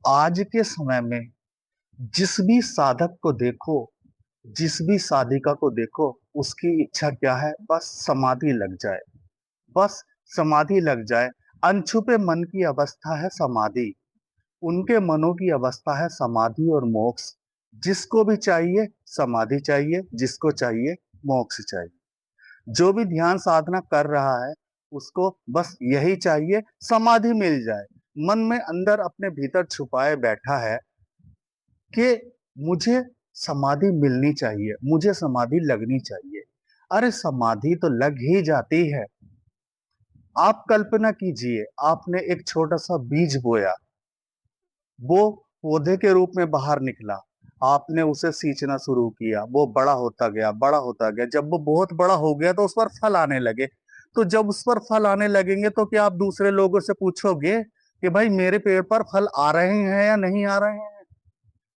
आज के समय में जिस भी साधक को देखो, जिस भी साधिका को देखो, उसकी इच्छा क्या है? बस समाधि लग जाए, बस समाधि लग जाए। अनछुपे मन की अवस्था है समाधि। उनके मनों की अवस्था है समाधि और मोक्ष। जिसको भी चाहिए समाधि चाहिए, जिसको चाहिए मोक्ष चाहिए। जो भी ध्यान साधना कर रहा है उसको बस यही चाहिए, समाधि मिल जाए। मन में अंदर अपने भीतर छुपाए बैठा है कि मुझे समाधि मिलनी चाहिए, मुझे समाधि लगनी चाहिए। अरे समाधि तो लग ही जाती है। आप कल्पना कीजिए, आपने एक छोटा सा बीज बोया, वो पौधे के रूप में बाहर निकला। आपने उसे सींचना शुरू किया, वो बड़ा होता गया, बड़ा होता गया। जब वो बहुत बड़ा हो गया तो उस पर फल आने लगे। तो जब उस पर फल आने लगेंगे तो क्या आप दूसरे लोगों से पूछोगे कि भाई मेरे पेड़ पर फल आ रहे हैं या नहीं आ रहे हैं?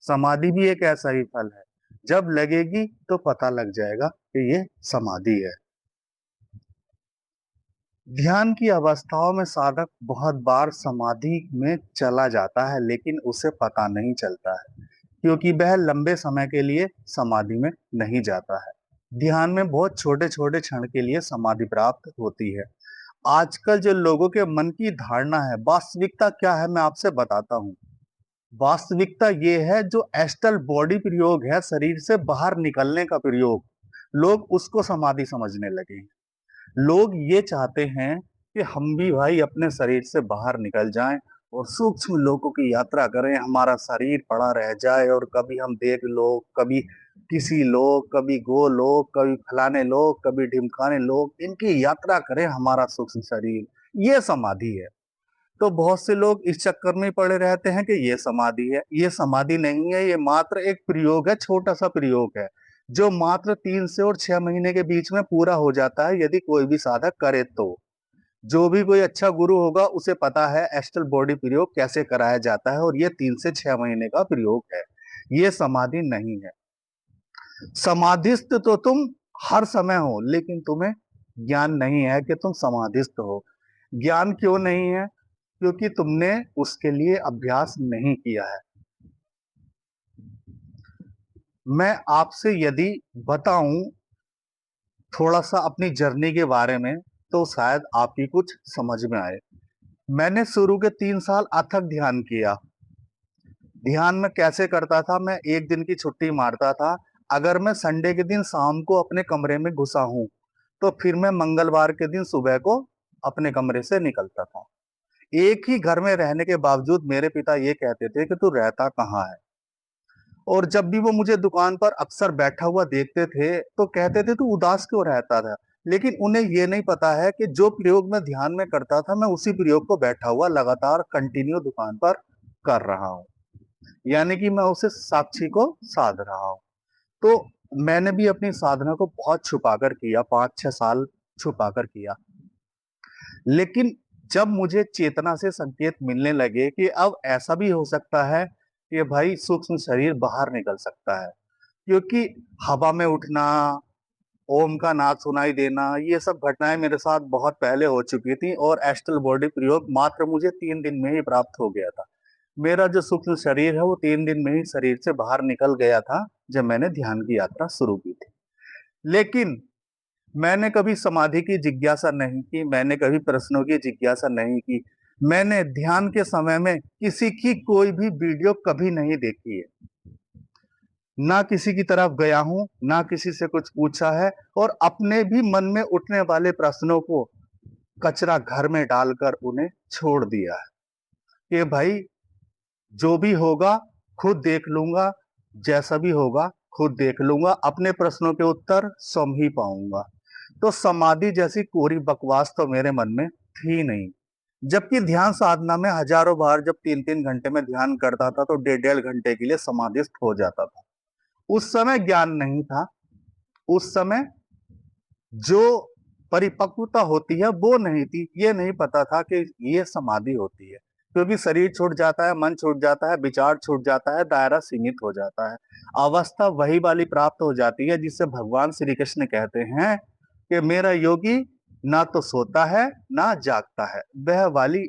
समाधि भी एक ऐसा ही फल है। जब लगेगी तो पता लग जाएगा कि ये समाधि है। ध्यान की अवस्थाओं में साधक बहुत बार समाधि में चला जाता है, लेकिन उसे पता नहीं चलता है, क्योंकि वह लंबे समय के लिए समाधि में नहीं जाता है। ध्यान में बहुत छोटे छोटे क्षण के लिए समाधि प्राप्त होती है। आजकल जो लोगों के मन की धारणा है, वास्तविकता क्या है मैं आपसे बताता हूँ। वास्तविकता ये है, जो एस्ट्रल बॉडी प्रयोग है, शरीर से बाहर निकलने का प्रयोग, लोग उसको समाधि समझने लगे हैं। लोग ये चाहते हैं कि हम भी भाई अपने शरीर से बाहर निकल जाएं और सूक्ष्म लोकों की यात्रा करें, हमारा शरीर पड़ा रह जाए और कभी हम देख लोग, कभी किसी लोग, कभी गो लोग, कभी फलाने लोग, कभी ढिमकाने लोग, इनकी यात्रा करें हमारा सूक्ष्म शरीर। ये समाधि है। तो बहुत से लोग इस चक्कर में पड़े रहते हैं कि ये समाधि है। ये समाधि नहीं है, ये मात्र एक प्रयोग है, छोटा सा प्रयोग है, जो मात्र 3 से 6 महीने के बीच में पूरा हो जाता है यदि कोई भी साधक करे तो। जो भी कोई अच्छा गुरु होगा उसे पता है एस्ट्रल बॉडी प्रयोग कैसे कराया जाता है, और ये 3 से 6 महीने का प्रयोग है। ये समाधि नहीं है। समाधिस्थ तो तुम हर समय हो, लेकिन तुम्हें ज्ञान नहीं है कि तुम समाधिस्थ हो। ज्ञान क्यों नहीं है? क्योंकि तुमने उसके लिए अभ्यास नहीं किया है। मैं आपसे यदि बताऊं थोड़ा सा अपनी जर्नी के बारे में, तो शायद आपकी कुछ समझ में आए। मैंने शुरू के 3 साल अथक ध्यान किया। ध्यान में कैसे करता था? मैं एक दिन की छुट्टी मारता था। अगर मैं संडे के दिन शाम को अपने कमरे में घुसा हूं, तो फिर मैं मंगलवार के दिन सुबह को अपने कमरे से निकलता था। एक ही घर में रहने के बावजूद मेरे पिता ये कहते थे कि तू रहता कहाँ है। और जब भी वो मुझे दुकान पर अक्सर बैठा हुआ देखते थे तो कहते थे तू उदास क्यों रहता था। लेकिन उन्हें ये नहीं पता है कि जो प्रयोग मैं ध्यान में करता था, मैं उसी प्रयोग को बैठा हुआ लगातार कंटिन्यू दुकान पर कर रहा हूँ। यानी कि मैं उसे साक्षी को साध रहा हूँ। तो मैंने भी अपनी साधना को बहुत छुपाकर किया, 5-6 साल छुपाकर किया। लेकिन जब मुझे चेतना से संकेत मिलने लगे कि अब ऐसा भी हो सकता है कि भाई सूक्ष्म शरीर बाहर निकल सकता है, क्योंकि हवा में उठना, ओम का नाद सुनाई देना, ये सब घटनाएं मेरे साथ बहुत पहले हो चुकी थी, और एस्ट्रल बॉडी प्रयोग मात्र मुझे 3 दिन में ही प्राप्त हो गया था। मेरा जो सूक्ष्म शरीर है वो 3 दिन में ही शरीर से बाहर निकल गया था, जब मैंने ध्यान की यात्रा शुरू की थी। लेकिन मैंने कभी समाधि की जिज्ञासा नहीं की, मैंने कभी प्रश्नों की जिज्ञासा नहीं की। मैंने ध्यान के समय में किसी की कोई भी वीडियो कभी नहीं देखी है। ना किसी की तरफ गया हूं, ना किसी से कुछ पूछा है, और अपने भी मन में उठने वाले प्रश्नों को कचरा घर में डालकर उन्हें छोड़ दिया है कि भाई जो भी होगा खुद देख लूंगा, जैसा भी होगा खुद देख लूंगा, अपने प्रश्नों के उत्तर स्वयं ही पाऊंगा। तो समाधि जैसी कोरी बकवास तो मेरे मन में थी नहीं। जबकि ध्यान साधना में हजारों बार जब 3-3 घंटे में ध्यान करता था तो 1.5-1.5 घंटे के लिए समाधिस्थ हो जाता था। उस समय ज्ञान नहीं था। उस समय जो परिपक्वता होती है वो नहीं थी। ये नहीं पता था कि ये समाधि होती है, क्योंकि शरीर छूट जाता है, मन छूट जाता है, विचार छूट जाता है, दायरा सीमित हो जाता है। अवस्था वही वाली प्राप्त हो जाती है जिससे भगवान श्री कृष्ण कहते हैं कि मेरा योगी ना तो सोता है ना जागता है। वह वाली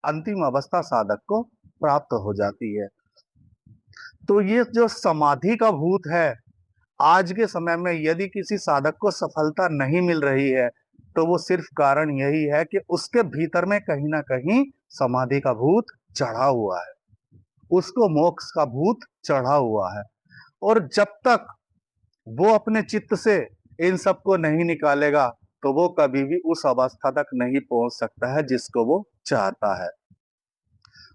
अंतिम अवस्था साधक को प्राप्त हो जाती है। तो ये जो समाधि का भूत है, आज के समय में यदि किसी साधक को सफलता नहीं मिल रही है, तो वो सिर्फ कारण यही है कि उसके भीतर में कहीं ना कहीं समाधि का भूत चढ़ा हुआ है, उसको मोक्ष का भूत चढ़ा हुआ है। और जब तक वो अपने चित्त से इन सबको नहीं निकालेगा, तो वो कभी भी उस अवस्था तक नहीं पहुंच सकता है जिसको वो चाहता है।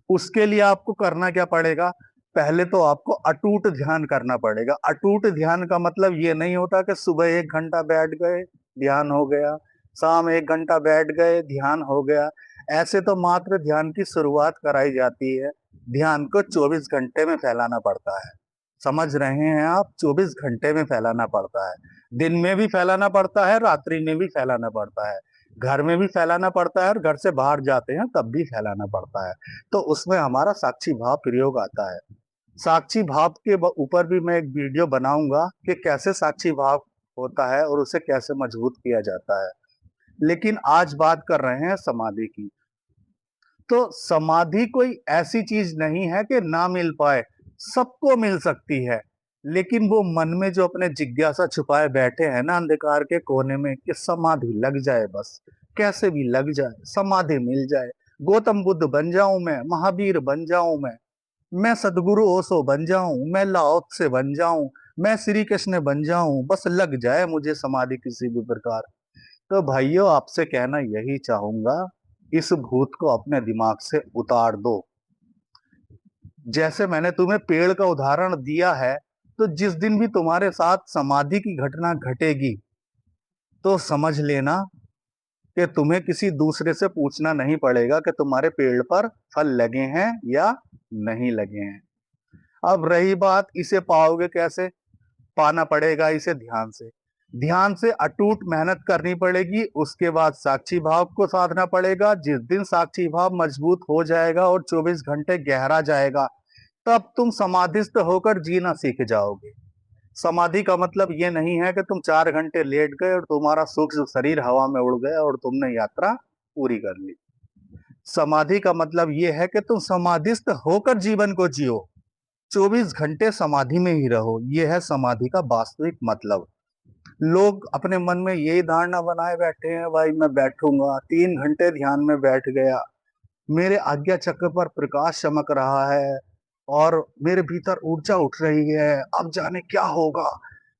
उसके लिए आपको करना क्या पड़ेगा? पहले तो आपको अटूट ध्यान करना पड़ेगा। अटूट ध्यान का मतलब ये नहीं होता कि सुबह 1 घंटा बैठ गए ध्यान हो गया, शाम 1 घंटा बैठ गए ध्यान हो गया। ऐसे तो मात्र ध्यान की शुरुआत कराई जाती है। ध्यान को 24 घंटे में फैलाना पड़ता है। समझ रहे हैं आप? 24 घंटे में फैलाना पड़ता है। दिन में भी फैलाना पड़ता है, रात्रि में भी फैलाना पड़ता है, घर में भी फैलाना पड़ता है, और घर से बाहर जाते हैं तब भी फैलाना पड़ता है। तो उसमें हमारा साक्षी भाव प्रयोग आता है। साक्षी भाव के ऊपर भी मैं एक वीडियो बनाऊंगा कि कैसे साक्षी भाव होता है और उसे कैसे मजबूत किया जाता है। लेकिन आज बात कर रहे हैं समाधि की। तो समाधि कोई ऐसी चीज नहीं है कि ना मिल पाए, सबको मिल सकती है। लेकिन वो मन में जो अपने जिज्ञासा छुपाए बैठे हैं ना अंधकार के कोने में, कि समाधि लग जाए, बस कैसे भी लग जाए, समाधि मिल जाए, गौतम बुद्ध बन जाऊं महावीर बन जाऊं मैं सदगुरु ओशो बन जाऊं, मैं लाओ से बन जाऊं, मैं श्री कृष्ण बन जाऊं, बस लग जाए मुझे समाधि किसी भी प्रकार। तो भाइयों, आपसे कहना यही चाहूंगा, इस भूत को अपने दिमाग से उतार दो। जैसे मैंने तुम्हें पेड़ का उदाहरण दिया है, तो जिस दिन भी तुम्हारे साथ समाधि की घटना घटेगी, तो समझ लेना कि तुम्हें किसी दूसरे से पूछना नहीं पड़ेगा कि तुम्हारे पेड़ पर फल लगे हैं या नहीं लगे हैं। अब रही बात, इसे पाओगे कैसे? पाना पड़ेगा इसे ध्यान से। ध्यान से अटूट मेहनत करनी पड़ेगी। उसके बाद साक्षी भाव को साधना पड़ेगा। जिस दिन साक्षी भाव मजबूत हो जाएगा और 24 घंटे गहरा जाएगा, तब तुम समाधिस्थ होकर जीना सीख जाओगे। समाधि का मतलब ये नहीं है कि तुम 4 घंटे लेट गए और तुम्हारा सूक्ष्म शरीर हवा में उड़ गया और तुमने यात्रा पूरी कर ली। समाधि का मतलब ये है कि तुम समाधिस्थ होकर जीवन को जियो, 24 घंटे समाधि में ही रहो। यह है समाधि का वास्तविक मतलब। लोग अपने मन में यही धारणा बनाए बैठे हैं, भाई मैं बैठूंगा, 3 घंटे ध्यान में बैठ गया, मेरे आज्ञा चक्र पर प्रकाश चमक रहा है और मेरे भीतर ऊर्जा उठ रही है, अब जाने क्या होगा,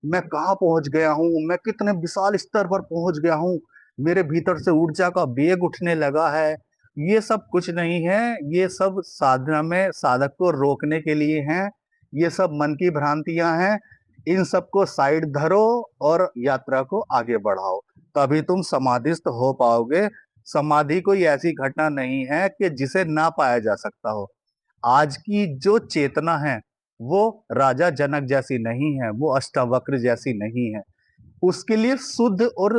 मैं कहाँ पहुंच गया हूँ, मैं कितने विशाल स्तर पर पहुंच गया हूँ, मेरे भीतर से ऊर्जा का वेग उठने लगा है। ये सब कुछ नहीं है, ये सब साधना में साधक को रोकने के लिए हैं। ये सब मन की भ्रांतियां हैं। इन सबको साइड धरो और यात्रा को आगे बढ़ाओ, तभी तुम समाधिस्थ हो पाओगे। समाधि कोई ऐसी घटना नहीं है कि जिसे ना पाया जा सकता हो। आज की जो चेतना है वो राजा जनक जैसी नहीं है, वो अष्टावक्र जैसी नहीं है। उसके लिए शुद्ध और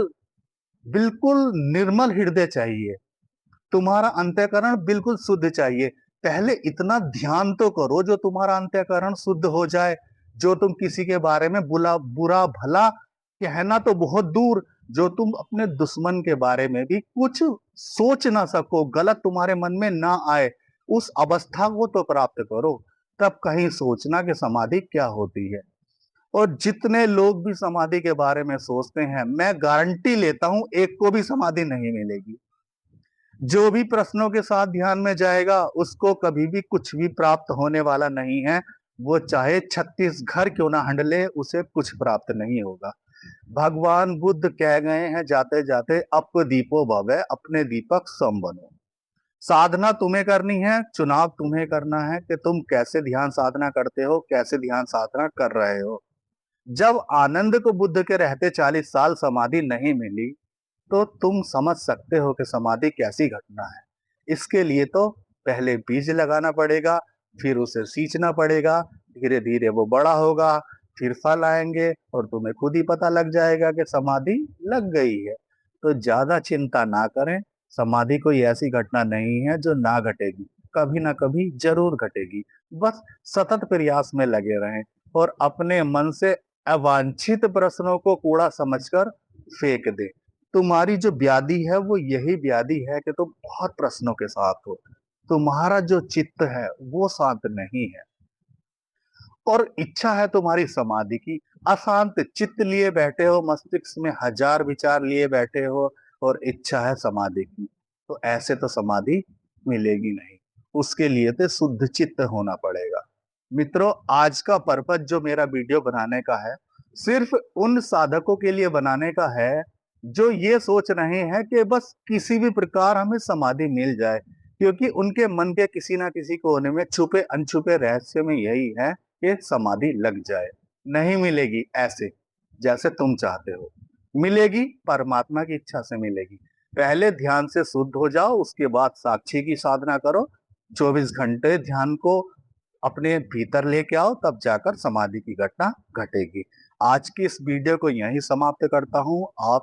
बिल्कुल निर्मल हृदय चाहिए। तुम्हारा अंतःकरण बिल्कुल शुद्ध चाहिए। पहले इतना ध्यान तो करो जो तुम्हारा अंतःकरण शुद्ध हो जाए, जो तुम किसी के बारे में बुरा बुरा भला कहना तो बहुत दूर, जो तुम अपने दुश्मन के बारे में भी कुछ सोच ना सको, गलत तुम्हारे मन में ना आए, उस अवस्था को तो प्राप्त करो। तब कहीं सोचना कि समाधि क्या होती है। और जितने लोग भी समाधि के बारे में सोचते हैं, मैं गारंटी लेता हूं एक को भी समाधि नहीं मिलेगी। जो भी प्रश्नों के साथ ध्यान में जाएगा, उसको कभी भी कुछ भी प्राप्त होने वाला नहीं है। वो चाहे 36 घर क्यों ना हंडले, उसे कुछ प्राप्त नहीं होगा। भगवान बुद्ध कह गए हैं जाते जाते, अप दीपो भवे, अपने दीपक स्वयं बनो। साधना तुम्हें करनी है, चुनाव तुम्हें करना है कि तुम कैसे ध्यान साधना करते हो, कैसे ध्यान साधना कर रहे हो। जब आनंद को बुद्ध के रहते 40 साल समाधि नहीं मिली, तो तुम समझ सकते हो कि समाधि कैसी घटना है। इसके लिए तो पहले बीज लगाना पड़ेगा, फिर उसे सींचना पड़ेगा, धीरे धीरे वो बड़ा होगा, फिर फल आएंगे और तुम्हें खुद ही पता लग जाएगा कि समाधि लग गई है। तो ज्यादा चिंता ना करें। समाधि कोई ऐसी घटना नहीं है जो ना घटेगी, कभी ना कभी जरूर घटेगी। बस सतत प्रयास में लगे रहें और अपने मन से अवांछित प्रश्नों को कूड़ा समझकर फेंक दें। तुम्हारी जो व्याधि है वो यही व्याधि है कि तुम बहुत प्रश्नों के साथ हो। तुम्हारा जो चित्त है वो शांत नहीं है, और इच्छा है तुम्हारी समाधि की। अशांत चित्त लिए बैठे हो, मस्तिष्क में हजार विचार लिए बैठे हो, और इच्छा है समाधि की, तो ऐसे तो समाधि मिलेगी नहीं। उसके लिए तो शुद्ध चित्त होना पड़ेगा। मित्रों, आज का पर्पज जो मेरा वीडियो बनाने का है, सिर्फ उन साधकों के लिए बनाने का है जो ये सोच रहे हैं कि बस किसी भी प्रकार हमें समाधि मिल जाए, क्योंकि उनके मन के किसी ना किसी कोने में छुपे अनछुपे रहस्य में यही है कि समाधि लग जाए। नहीं मिलेगी ऐसे जैसे तुम चाहते हो, मिलेगी परमात्मा की इच्छा से मिलेगी। पहले ध्यान से शुद्ध हो जाओ, उसके बाद साक्षी की साधना करो, 24 घंटे ध्यान को अपने भीतर लेके आओ, तब जाकर समाधि की घटना घटेगी। आज की इस वीडियो को यहीं समाप्त करता हूँ। आप